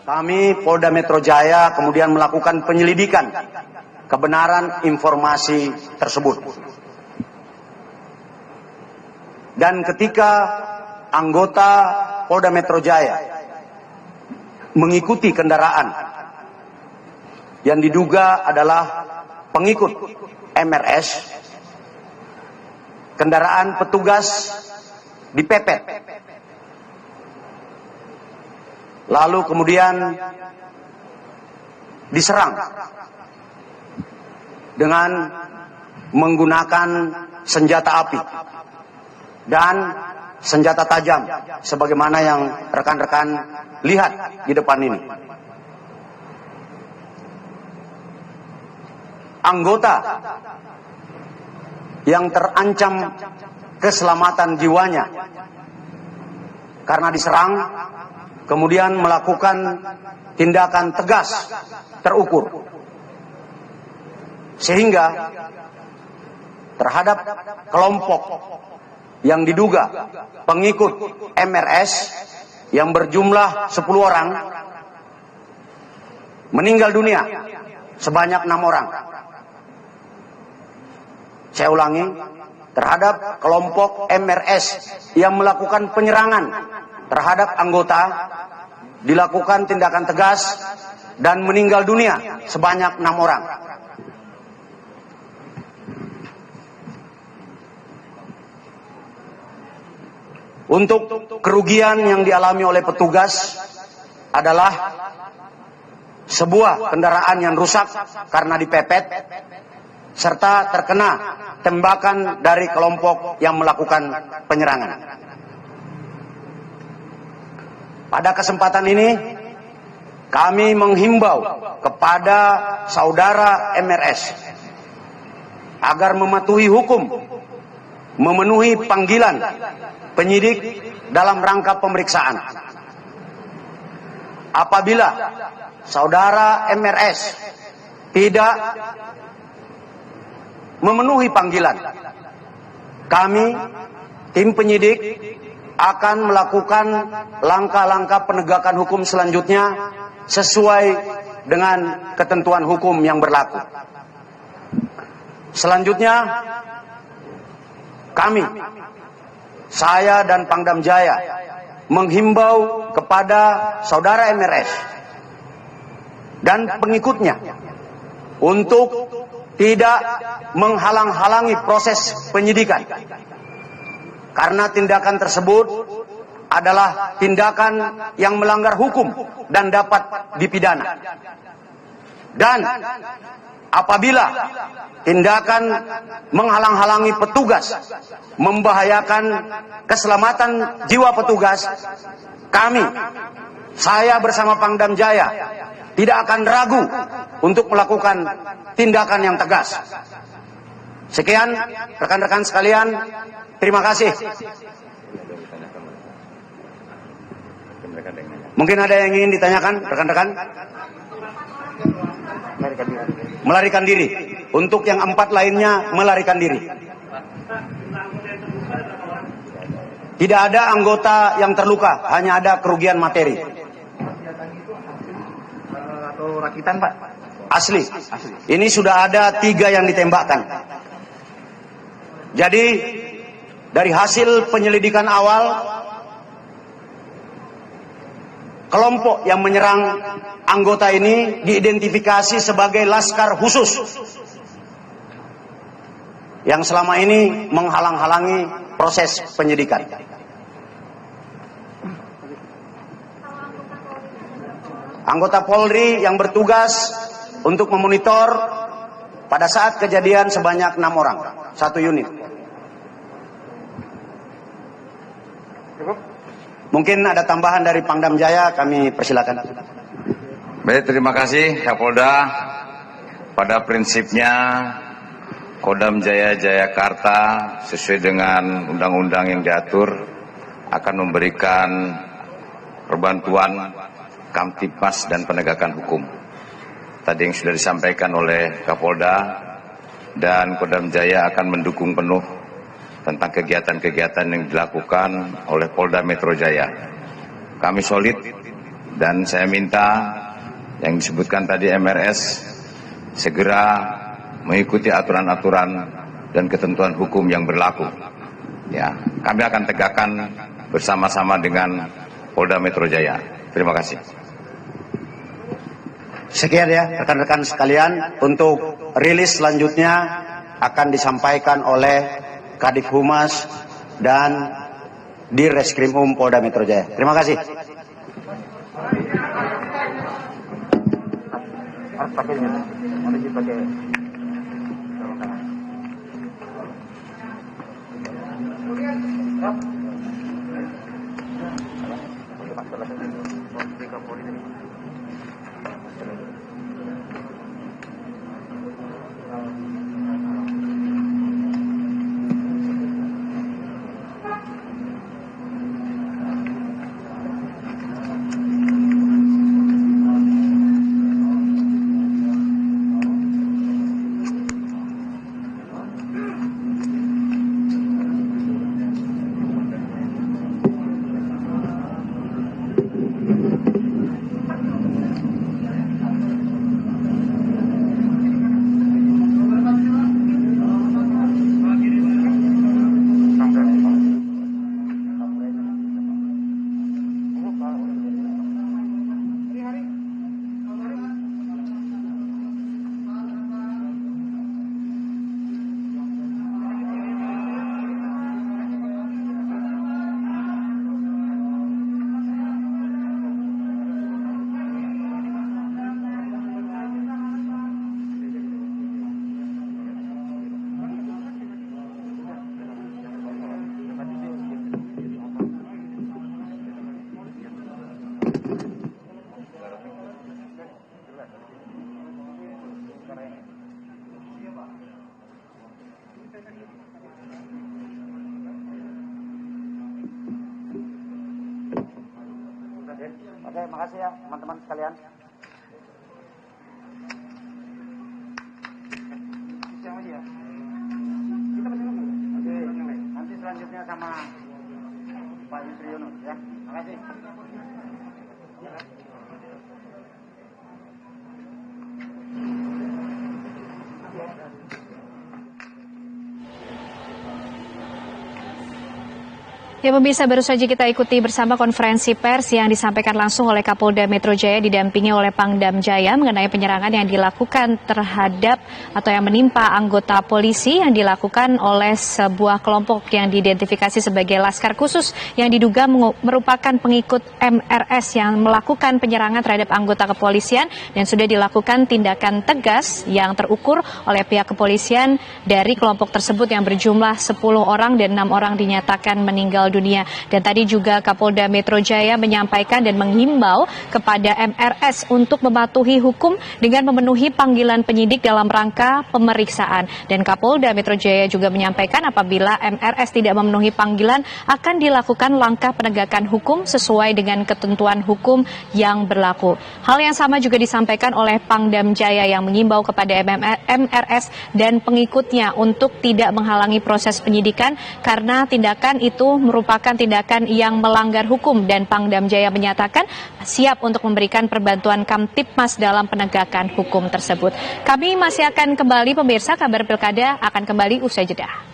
Kami Polda Metro Jaya kemudian melakukan penyelidikan kebenaran informasi tersebut. Dan ketika anggota Polda Metro Jaya mengikuti kendaraan yang diduga adalah pengikut MRS, kendaraan petugas dipepet. Lalu kemudian diserang dengan menggunakan senjata api dan senjata tajam sebagaimana yang rekan-rekan lihat di depan ini. Anggota yang terancam keselamatan jiwanya karena diserang kemudian melakukan tindakan tegas terukur sehingga terhadap kelompok yang diduga pengikut MRS yang berjumlah 10 orang meninggal dunia sebanyak 6 orang. Saya ulangi, terhadap kelompok MRS yang melakukan penyerangan terhadap anggota dilakukan tindakan tegas dan meninggal dunia sebanyak 6 orang. Untuk kerugian yang dialami oleh petugas adalah sebuah kendaraan yang rusak karena dipepet serta terkena tembakan dari kelompok yang melakukan penyerangan. Pada kesempatan ini kami menghimbau kepada saudara MRS agar mematuhi hukum, memenuhi panggilan penyidik dalam rangka pemeriksaan. Apabila saudara MRS tidak memenuhi panggilan, kami tim penyidik akan melakukan langkah-langkah penegakan hukum selanjutnya sesuai dengan ketentuan hukum yang berlaku. Selanjutnya kami, saya dan Pangdam Jaya menghimbau kepada saudara MRS dan pengikutnya untuk tidak menghalang-halangi proses penyidikan, karena tindakan tersebut adalah tindakan yang melanggar hukum dan dapat dipidana. Dan apabila tindakan menghalang-halangi petugas membahayakan keselamatan jiwa petugas, kami, saya bersama Pangdam Jaya tidak akan ragu untuk melakukan tindakan yang tegas. Sekian rekan-rekan sekalian, terima kasih. Mungkin ada yang ingin ditanyakan rekan-rekan? Melarikan diri. Untuk yang 4 lainnya melarikan diri. Tidak ada anggota yang terluka, hanya ada kerugian materi. Atau rakitan, Pak? Asli. Ini sudah ada 3 yang ditembakkan. Jadi dari hasil penyelidikan awal, kelompok yang menyerang anggota ini diidentifikasi sebagai Laskar Khusus yang selama ini menghalang-halangi proses penyidikan. Anggota Polri yang bertugas untuk memonitor pada saat kejadian sebanyak 6 orang, 1 unit. Mungkin ada tambahan dari Pangdam Jaya, kami persilakan. Baik, terima kasih Kapolda. Pada prinsipnya Kodam Jaya Jayakarta sesuai dengan undang-undang yang diatur akan memberikan perbantuan Kamtibmas dan penegakan hukum. Tadi yang sudah disampaikan oleh Kapolda, dan Kodam Jaya akan mendukung penuh tentang kegiatan-kegiatan yang dilakukan oleh Polda Metro Jaya. Kami solid Dan saya minta yang disebutkan tadi MRS segera mengikuti aturan-aturan dan ketentuan hukum yang berlaku. Ya, kami akan tegakkan bersama-sama dengan Polda Metro Jaya. Terima kasih. Sekian ya rekan-rekan sekalian, untuk rilis selanjutnya akan disampaikan oleh Kadif Humas dan di Reskrimum Polda Metro Jaya. Terima kasih. Oke, makasih ya teman-teman sekalian. Oke, nanti selanjutnya sama Pak Yusri Yunus ya. Makasih. Ya pemirsa, baru saja kita ikuti bersama konferensi pers yang disampaikan langsung oleh Kapolda Metro Jaya didampingi oleh Pangdam Jaya mengenai penyerangan yang dilakukan terhadap atau yang menimpa anggota polisi yang dilakukan oleh sebuah kelompok yang diidentifikasi sebagai Laskar Khusus yang diduga merupakan pengikut MRS yang melakukan penyerangan terhadap anggota kepolisian dan sudah dilakukan tindakan tegas yang terukur oleh pihak kepolisian dari kelompok tersebut yang berjumlah 10 orang dan 6 orang dinyatakan meninggal dunia. Dan tadi juga Kapolda Metro Jaya menyampaikan dan menghimbau kepada MRS untuk mematuhi hukum dengan memenuhi panggilan penyidik dalam rangka pemeriksaan. Dan Kapolda Metro Jaya juga menyampaikan apabila MRS tidak memenuhi panggilan akan dilakukan langkah penegakan hukum sesuai dengan ketentuan hukum yang berlaku. Hal yang sama juga disampaikan oleh Pangdam Jaya yang mengimbau kepada MRS dan pengikutnya untuk tidak menghalangi proses penyidikan karena tindakan itu merupakan tindakan yang melanggar hukum dan Pangdam Jaya menyatakan siap untuk memberikan perbantuan Kamtibmas dalam penegakan hukum tersebut. Kami masih akan kembali pemirsa, kabar pilkada akan kembali usai jeda.